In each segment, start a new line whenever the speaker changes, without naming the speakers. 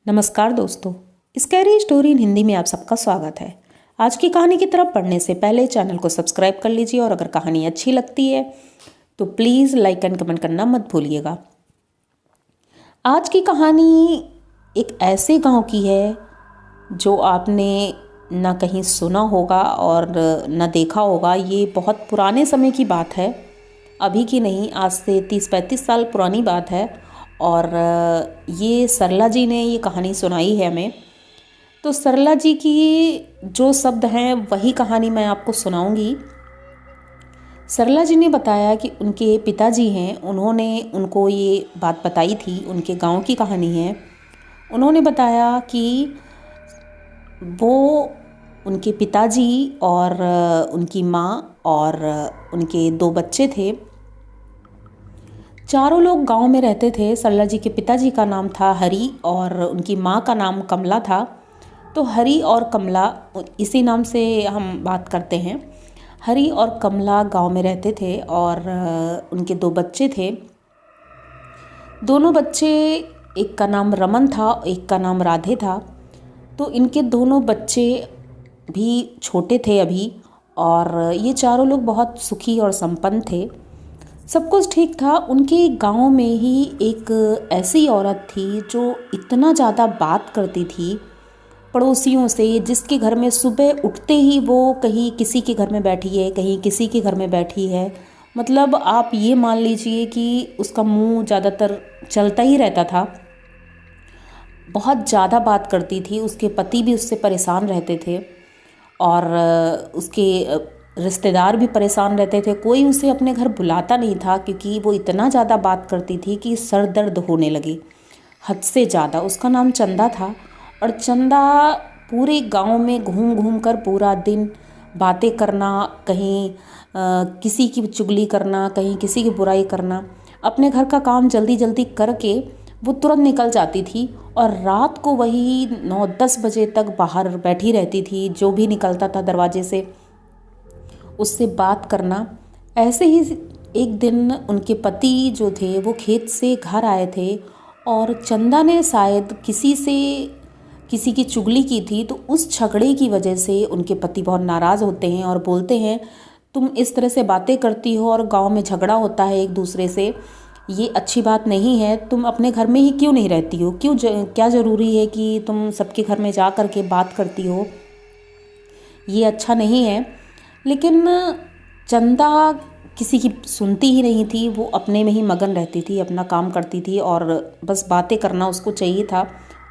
नमस्कार दोस्तों, scary story in Hindi में आप सबका स्वागत है। आज की कहानी की तरफ पढ़ने से पहले चैनल को सब्सक्राइब कर लीजिए और अगर कहानी अच्छी लगती है तो प्लीज़ लाइक एंड कमेंट करना मत भूलिएगा। आज की कहानी एक ऐसे गांव की है जो आपने ना कहीं सुना होगा और ना देखा होगा। ये बहुत पुराने समय की बात है, अभी की नहीं, आज से 30-35 साल पुरानी बात है। और ये सरला जी ने ये कहानी सुनाई है हमें। तो सरला जी की जो शब्द हैं वही कहानी मैं आपको सुनाऊंगी। सरला जी ने बताया कि उनके पिताजी हैं, उन्होंने उनको ये बात बताई थी, उनके गांव की कहानी है। उन्होंने बताया कि वो उनके पिताजी और उनकी माँ और उनके 2 बच्चे थे। चारों लोग गांव में रहते थे। सरला जी के पिताजी का नाम था हरि और उनकी माँ का नाम कमला था। तो हरि और कमला, इसी नाम से हम बात करते हैं। हरि और कमला गांव में रहते थे और उनके 2 बच्चे थे। दोनों बच्चे, एक का नाम रमन था, एक का नाम राधे था। तो इनके दोनों बच्चे भी छोटे थे अभी, और ये चारों लोग बहुत सुखी और संपन्न थे। सब कुछ ठीक था। उनके गांव में ही एक ऐसी औरत थी जो इतना ज़्यादा बात करती थी पड़ोसियों से, जिसके घर में सुबह उठते ही वो कहीं किसी के घर में बैठी है, कहीं किसी के घर में बैठी है। मतलब आप ये मान लीजिए कि उसका मुंह ज़्यादातर चलता ही रहता था। बहुत ज़्यादा बात करती थी। उसके पति भी उससे परेशान रहते थे और उसके रिश्तेदार भी परेशान रहते थे। कोई उसे अपने घर बुलाता नहीं था क्योंकि वो इतना ज़्यादा बात करती थी कि सर दर्द होने लगे, हद से ज़्यादा। उसका नाम चंदा था और चंदा पूरे गांव में घूम घूम कर पूरा दिन बातें करना, कहीं किसी की चुगली करना, कहीं किसी की बुराई करना। अपने घर का काम जल्दी जल्दी करके वो तुरंत निकल जाती थी और रात को वही 9-10 बजे तक बाहर बैठी रहती थी। जो भी निकलता था दरवाजे से उससे बात करना। ऐसे ही एक दिन उनके पति जो थे वो खेत से घर आए थे और चंदा ने शायद किसी की चुगली की थी। तो उस झगड़े की वजह से उनके पति बहुत नाराज़ होते हैं और बोलते हैं, तुम इस तरह से बातें करती हो और गांव में झगड़ा होता है एक दूसरे से, ये अच्छी बात नहीं है। तुम अपने घर में ही क्यों नहीं रहती हो? क्या ज़रूरी है कि तुम सबके घर में जा कर के बात करती हो? ये अच्छा नहीं है। लेकिन चंदा किसी की सुनती ही नहीं थी। वो अपने में ही मगन रहती थी, अपना काम करती थी और बस बातें करना उसको चाहिए था।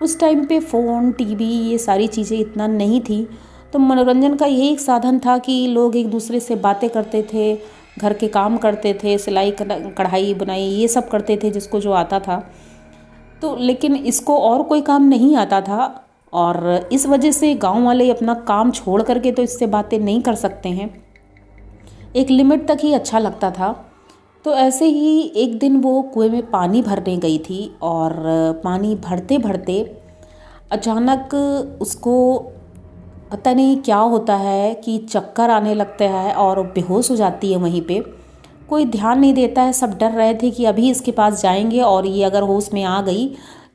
उस टाइम पे फ़ोन, टीवी, ये सारी चीज़ें इतना नहीं थी। तो मनोरंजन का यही एक साधन था कि लोग एक दूसरे से बातें करते थे, घर के काम करते थे, सिलाई कढ़ाई बुनाई ये सब करते थे जिसको जो आता था। तो लेकिन इसको और कोई काम नहीं आता था और इस वजह से गांव वाले अपना काम छोड़ करके तो इससे बातें नहीं कर सकते हैं। एक लिमिट तक ही अच्छा लगता था। तो ऐसे ही एक दिन वो कुएं में पानी भरने गई थी और पानी भरते भरते अचानक उसको पता नहीं क्या होता है कि चक्कर आने लगता है और बेहोश हो जाती है वहीं पे। कोई ध्यान नहीं देता है। सब डर रहे थे कि अभी इसके पास जाएंगे और ये अगर होश में आ गई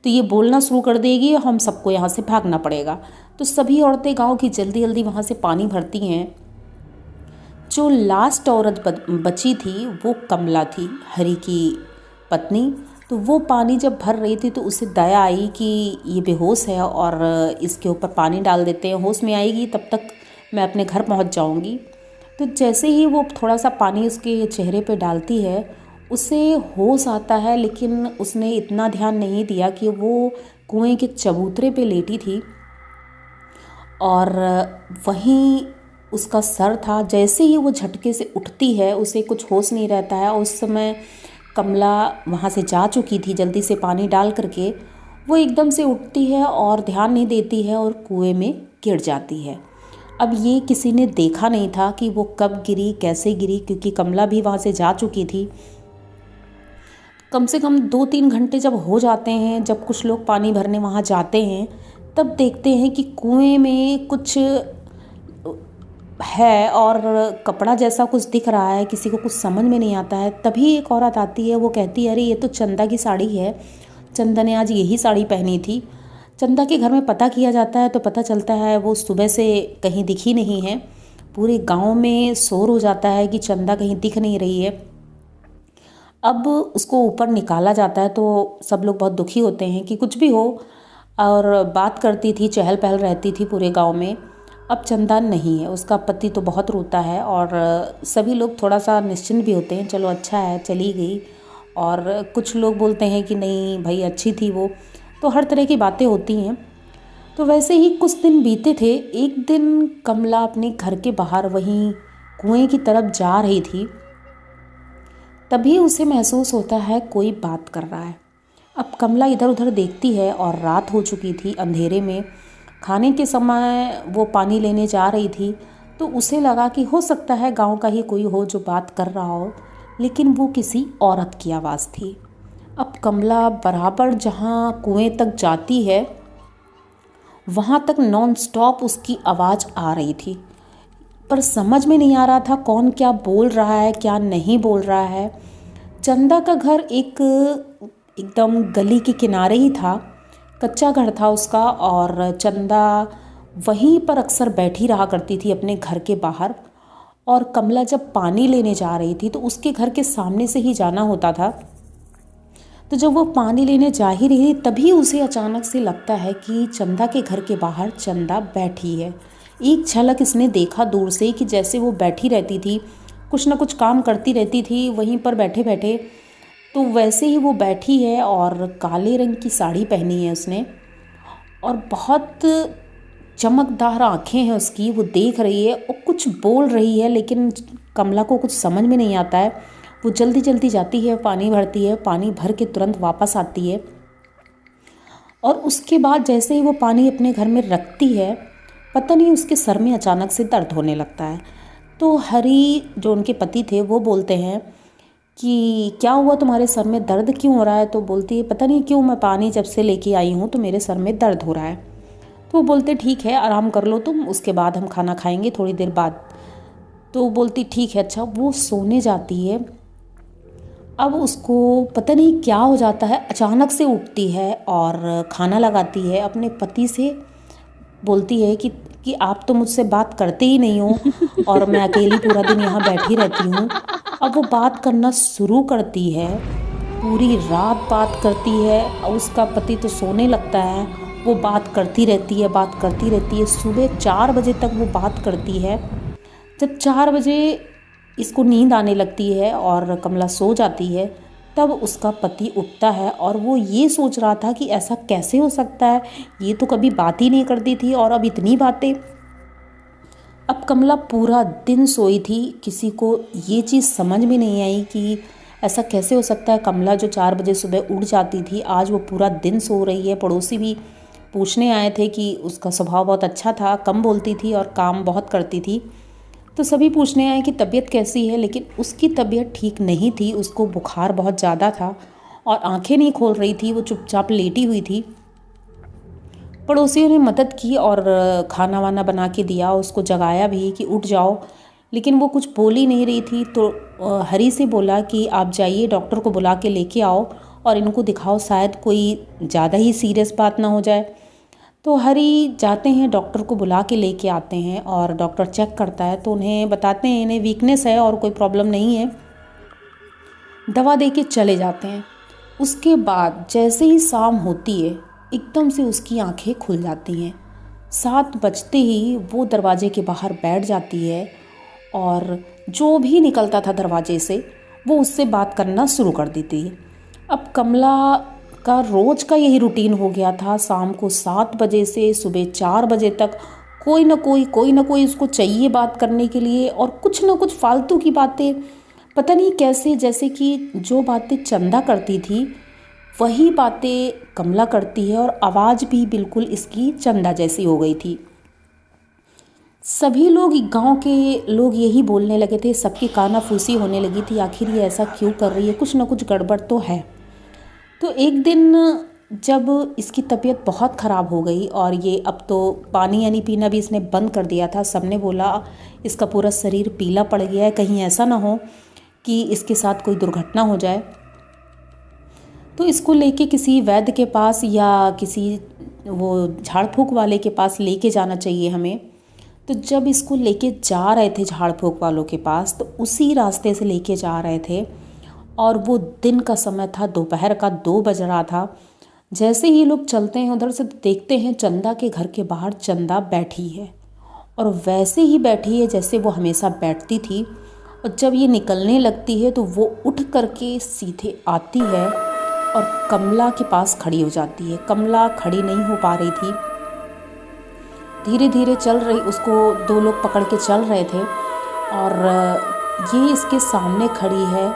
तो ये बोलना शुरू कर देगी और हम सबको यहाँ से भागना पड़ेगा। तो सभी औरतें गांव की जल्दी जल्दी वहाँ से पानी भरती हैं। जो लास्ट औरत बची थी वो कमला थी, हरि की पत्नी। तो वो पानी जब भर रही थी तो उसे दया आई कि ये बेहोश है और इसके ऊपर पानी डाल देते हैं, होश में आएगी तब तक मैं अपने घर पहुंच जाऊंगी। तो जैसे ही वो थोड़ा सा पानी उसके चेहरे पे डालती है उसे होश आता है। लेकिन उसने इतना ध्यान नहीं दिया कि वो कुएं के चबूतरे पे लेटी थी और वहीं उसका सर था। जैसे ही वो झटके से उठती है उसे कुछ होश नहीं रहता है। उस समय कमला वहाँ से जा चुकी थी जल्दी से पानी डाल करके। वो एकदम से उठती है और ध्यान नहीं देती है और कुएं में गिर जाती है। अब ये किसी ने देखा नहीं था कि वो कब गिरी, कैसे गिरी, क्योंकि कमला भी वहाँ से जा चुकी थी। कम से कम 2-3 घंटे जब हो जाते हैं, जब कुछ लोग पानी भरने वहाँ जाते हैं, तब देखते हैं कि कुएं में कुछ है और कपड़ा जैसा कुछ दिख रहा है। किसी को कुछ समझ में नहीं आता है। तभी एक औरत आती है, वो कहती है, अरे ये तो चंदा की साड़ी है, चंदा ने आज यही साड़ी पहनी थी। चंदा के घर में पता किया जाता है तो पता चलता है वो सुबह से कहीं दिखी नहीं है। पूरे गांव में शोर हो जाता है कि चंदा कहीं दिख नहीं रही है। अब उसको ऊपर निकाला जाता है तो सब लोग बहुत दुखी होते हैं कि कुछ भी हो, और बात करती थी, चहल पहल रहती थी पूरे गांव में। अब चंदा नहीं है, उसका पति तो बहुत रोता है और सभी लोग थोड़ा सा निश्चिंत भी होते हैं, चलो अच्छा है चली गई। और कुछ लोग बोलते हैं कि नहीं भाई अच्छी थी वो। तो हर तरह की बातें होती हैं। तो वैसे ही कुछ दिन बीते थे। एक दिन कमला अपने घर के बाहर वहीं कुएं की तरफ जा रही थी। तभी उसे महसूस होता है कोई बात कर रहा है। अब कमला इधर उधर देखती है और रात हो चुकी थी। अंधेरे में खाने के समय वो पानी लेने जा रही थी तो उसे लगा कि हो सकता है गांव का ही कोई हो जो बात कर रहा हो, लेकिन वो किसी औरत की आवाज़ थी। अब कमला बराबर जहाँ कुएं तक जाती है वहाँ तक नॉन स्टॉप उसकी आवाज़ आ रही थी, पर समझ में नहीं आ रहा था कौन क्या बोल रहा है क्या नहीं बोल रहा है। चंदा का घर एकदम गली के किनारे ही था, कच्चा घर था उसका, और चंदा वहीं पर अक्सर बैठी रहा करती थी अपने घर के बाहर। और कमला जब पानी लेने जा रही थी तो उसके घर के सामने से ही जाना होता था। तो जब वो पानी लेने जा ही रही थी तभी उसे अचानक से लगता है कि चंदा के घर के बाहर चंदा बैठी है। एक झलक इसने देखा दूर से कि जैसे वो बैठी रहती थी, कुछ ना कुछ काम करती रहती थी वहीं पर बैठे बैठे, तो वैसे ही वो बैठी है और काले रंग की साड़ी पहनी है उसने और बहुत चमकदार आँखें हैं उसकी। वो देख रही है और कुछ बोल रही है, लेकिन कमला को कुछ समझ में नहीं आता है। वो जल्दी जल्दी जाती है, पानी भरती है, पानी भर के तुरंत वापस आती है। और उसके बाद जैसे ही वो पानी अपने घर में रखती है, पता नहीं उसके सर में अचानक से दर्द होने लगता है। तो हरी जो उनके पति थे वो बोलते हैं कि क्या हुआ, तुम्हारे सर में दर्द क्यों हो रहा है? तो बोलती है पता नहीं क्यों, मैं पानी जब से लेके आई हूँ तो मेरे सर में दर्द हो रहा है। तो वो बोलते ठीक है आराम कर लो तुम, उसके बाद हम खाना खाएंगे थोड़ी देर बाद। तो बोलती ठीक है अच्छा। वो सोने जाती है। अब उसको पता नहीं क्या हो जाता है, अचानक से उठती है और खाना लगाती है। अपने पति से बोलती है कि आप तो मुझसे बात करते ही नहीं हो और मैं अकेली पूरा दिन यहाँ बैठी रहती हूँ। अब वो बात करना शुरू करती है, पूरी रात बात करती है। उसका पति तो सोने लगता है, वो बात करती रहती है, बात करती रहती है। सुबह 4 बजे तक वो बात करती है। जब 4 बजे इसको नींद आने लगती है और कमला सो जाती है, तब उसका पति उठता है और वो ये सोच रहा था कि ऐसा कैसे हो सकता है, ये तो कभी बात ही नहीं करती थी और अब इतनी बातें। अब कमला पूरा दिन सोई थी, किसी को ये चीज़ समझ में नहीं आई कि ऐसा कैसे हो सकता है। कमला जो 4 बजे सुबह उठ जाती थी, आज वो पूरा दिन सो रही है। पड़ोसी भी पूछने आए थे कि उसका स्वभाव बहुत अच्छा था, कम बोलती थी और काम बहुत करती थी। तो सभी पूछने आए कि तबीयत कैसी है, लेकिन उसकी तबीयत ठीक नहीं थी। उसको बुखार बहुत ज़्यादा था और आंखें नहीं खोल रही थी, वो चुपचाप लेटी हुई थी। पड़ोसियों ने मदद की और खाना वाना बना के दिया, उसको जगाया भी कि उठ जाओ, लेकिन वो कुछ बोल ही नहीं रही थी। तो हरी से बोला कि आप जाइए डॉक्टर को बुला के लेके आओ और इनको दिखाओ, शायद कोई ज़्यादा ही सीरियस बात ना हो जाए। तो हरी जाते हैं, डॉक्टर को बुला के लेके आते हैं और डॉक्टर चेक करता है तो उन्हें बताते हैं इन्हें वीकनेस है और कोई प्रॉब्लम नहीं है, दवा दे के चले जाते हैं। उसके बाद जैसे ही शाम होती है एकदम से उसकी आंखें खुल जाती हैं। 7 बजते ही वो दरवाजे के बाहर बैठ जाती है और जो भी निकलता था दरवाजे से वो उससे बात करना शुरू कर देती है। अब कमला का रोज़ का यही रूटीन हो गया था, शाम को 7 बजे से सुबह 4 बजे तक कोई ना कोई उसको चाहिए बात करने के लिए, और कुछ ना कुछ फालतू की बातें, पता नहीं कैसे, जैसे कि जो बातें चंदा करती थी वही बातें कमला करती है और आवाज़ भी बिल्कुल इसकी चंदा जैसी हो गई थी। सभी लोग, गांव के लोग यही बोलने लगे थे, सबकी कानाफूसी होने लगी थी, आखिर ये ऐसा क्यों कर रही है, कुछ ना कुछ गड़बड़ तो है। तो एक दिन जब इसकी तबीयत बहुत ख़राब हो गई और ये अब तो पानी यानी पीना भी इसने बंद कर दिया था, सबने बोला इसका पूरा शरीर पीला पड़ गया है, कहीं ऐसा ना हो कि इसके साथ कोई दुर्घटना हो जाए। तो इसको लेके किसी वैद्य के पास या किसी वो झाड़ फूँक वाले के पास लेके जाना चाहिए हमें। तो जब इसको लेके जा रहे थे झाड़ फूँक वालों के पास, तो उसी रास्ते से लेके जा रहे थे और वो दिन का समय था, दोपहर का 2 बज रहा था। जैसे ही लोग चलते हैं उधर से, तो देखते हैं चंदा के घर के बाहर चंदा बैठी है, और वैसे ही बैठी है जैसे वो हमेशा बैठती थी। और जब ये निकलने लगती है तो वो उठ करके सीधे आती है और कमला के पास खड़ी हो जाती है। कमला खड़ी नहीं हो पा रही थी, धीरे धीरे चल रही, उसको 2 लोग पकड़ के चल रहे थे और ये इसके सामने खड़ी है।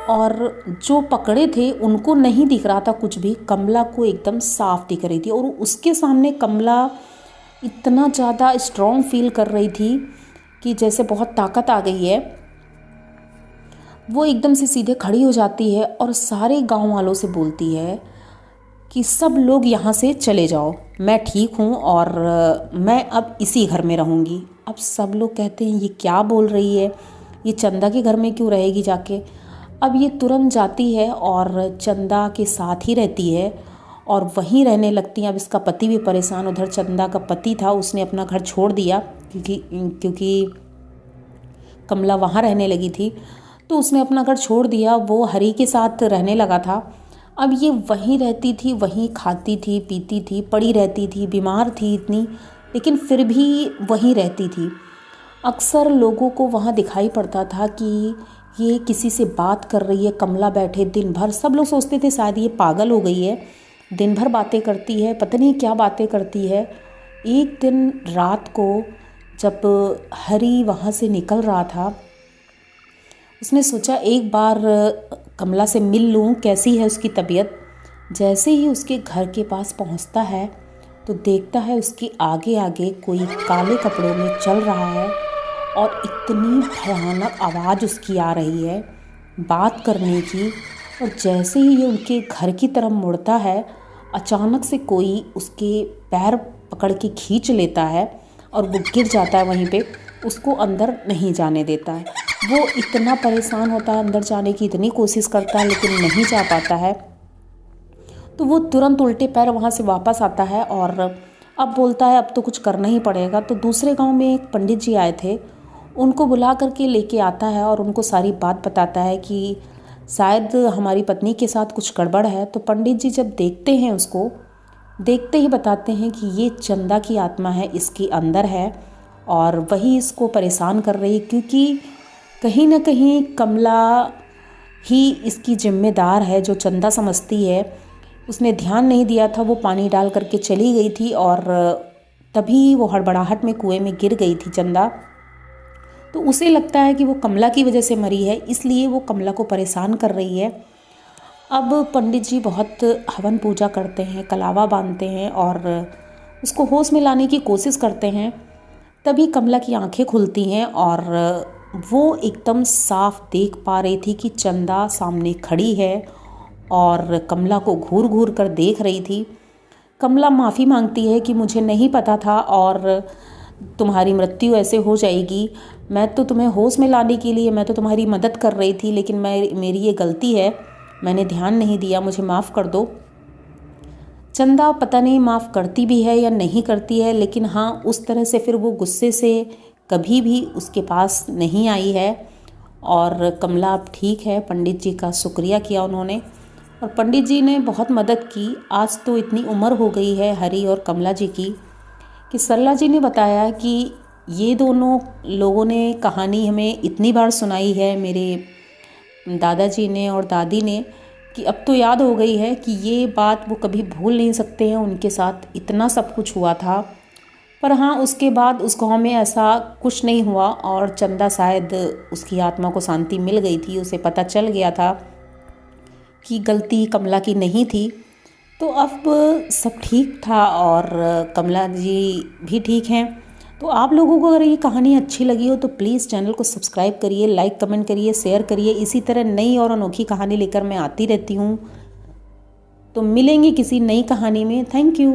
और जो पकड़े थे उनको नहीं दिख रहा था कुछ भी, कमला को एकदम साफ दिख रही थी। और उसके सामने कमला इतना ज़्यादा स्ट्रॉन्ग फील कर रही थी कि जैसे बहुत ताकत आ गई है। वो एकदम से सीधे खड़ी हो जाती है और सारे गांव वालों से बोलती है कि सब लोग यहाँ से चले जाओ, मैं ठीक हूँ और मैं अब इसी घर में रहूँगी। अब सब लोग कहते हैं ये क्या बोल रही है, ये चंदा के घर में क्यों रहेगी जाके। अब ये तुरंत जाती है और चंदा के साथ ही रहती है और वहीं रहने लगती हैं। अब इसका पति भी परेशान, उधर चंदा का पति था, उसने अपना घर छोड़ दिया क्योंकि कमला वहाँ रहने लगी थी, तो उसने अपना घर छोड़ दिया, वो हरी के साथ रहने लगा था। अब ये वहीं रहती थी, वहीं खाती थी, पीती थी, पड़ी रहती थी, बीमार थी इतनी, लेकिन फिर भी वहीं रहती थी। अक्सर लोगों को वहाँ दिखाई पड़ता था कि ये किसी से बात कर रही है, कमला बैठे दिन भर। सब लोग सोचते थे शायद ये पागल हो गई है, दिन भर बातें करती है, पता नहीं क्या बातें करती है। एक दिन रात को जब हरी वहाँ से निकल रहा था, उसने सोचा एक बार कमला से मिल लूँ, कैसी है उसकी तबीयत। जैसे ही उसके घर के पास पहुँचता है तो देखता है उसके आगे आगे कोई काले कपड़ों में चल रहा है और इतनी भयानक आवाज़ उसकी आ रही है बात करने की। और जैसे ही ये उनके घर की तरफ मुड़ता है, अचानक से कोई उसके पैर पकड़ के खींच लेता है और वो गिर जाता है वहीं पे, उसको अंदर नहीं जाने देता है। वो इतना परेशान होता है, अंदर जाने की इतनी कोशिश करता है लेकिन नहीं जा पाता है। तो वो तुरंत उल्टे पैर वहाँ से वापस आता है और अब बोलता है अब तो कुछ करना ही पड़ेगा। तो दूसरे गांव में एक पंडित जी आए थे, उनको बुला करके लेके आता है और उनको सारी बात बताता है कि शायद हमारी पत्नी के साथ कुछ गड़बड़ है। तो पंडित जी जब देखते हैं, उसको देखते ही बताते हैं कि ये चंदा की आत्मा है, इसके अंदर है और वही इसको परेशान कर रही है, क्योंकि कहीं ना कहीं कमला ही इसकी जिम्मेदार है, जो चंदा समझती है। उसने ध्यान नहीं दिया था, वो पानी डाल करके चली गई थी और तभी वो हड़बड़ाहट में कुएं में गिर गई थी चंदा। तो उसे लगता है कि वो कमला की वजह से मरी है, इसलिए वो कमला को परेशान कर रही है। अब पंडित जी बहुत हवन पूजा करते हैं, कलावा बांधते हैं और उसको होश में लाने की कोशिश करते हैं। तभी कमला की आंखें खुलती हैं और वो एकदम साफ देख पा रही थी कि चंदा सामने खड़ी है और कमला को घूर घूर कर देख रही थी। कमला माफ़ी मांगती है कि मुझे नहीं पता था और तुम्हारी मृत्यु ऐसे हो जाएगी। मैं तो तुम्हें होश में लाने के लिए, मैं तो तुम्हारी मदद कर रही थी, लेकिन मेरी ये गलती है, मैंने ध्यान नहीं दिया, मुझे माफ़ कर दो। चंदा पता नहीं माफ़ करती भी है या नहीं करती है, लेकिन हाँ उस तरह से फिर वो गुस्से से कभी भी उसके पास नहीं आई है। और कमला अब ठीक है, पंडित जी का शुक्रिया किया उन्होंने और पंडित जी ने बहुत मदद की। आज तो इतनी उम्र हो गई है हरी और कमला जी की कि सरला जी ने बताया कि ये दोनों लोगों ने कहानी हमें इतनी बार सुनाई है, मेरे दादाजी ने और दादी ने, कि अब तो याद हो गई है कि ये बात वो कभी भूल नहीं सकते हैं। उनके साथ इतना सब कुछ हुआ था, पर हाँ उसके बाद उस गांव में ऐसा कुछ नहीं हुआ और चंदा शायद उसकी आत्मा को शांति मिल गई थी। उसे पता चल गया था कि गलती कमला की नहीं थी, तो अब सब ठीक था और कमला जी भी ठीक हैं। तो आप लोगों को अगर ये कहानी अच्छी लगी हो तो प्लीज़ चैनल को सब्सक्राइब करिए, लाइक कमेंट करिए, शेयर करिए। इसी तरह नई और अनोखी कहानी लेकर मैं आती रहती हूँ। तो मिलेंगे किसी नई कहानी में। Thank you.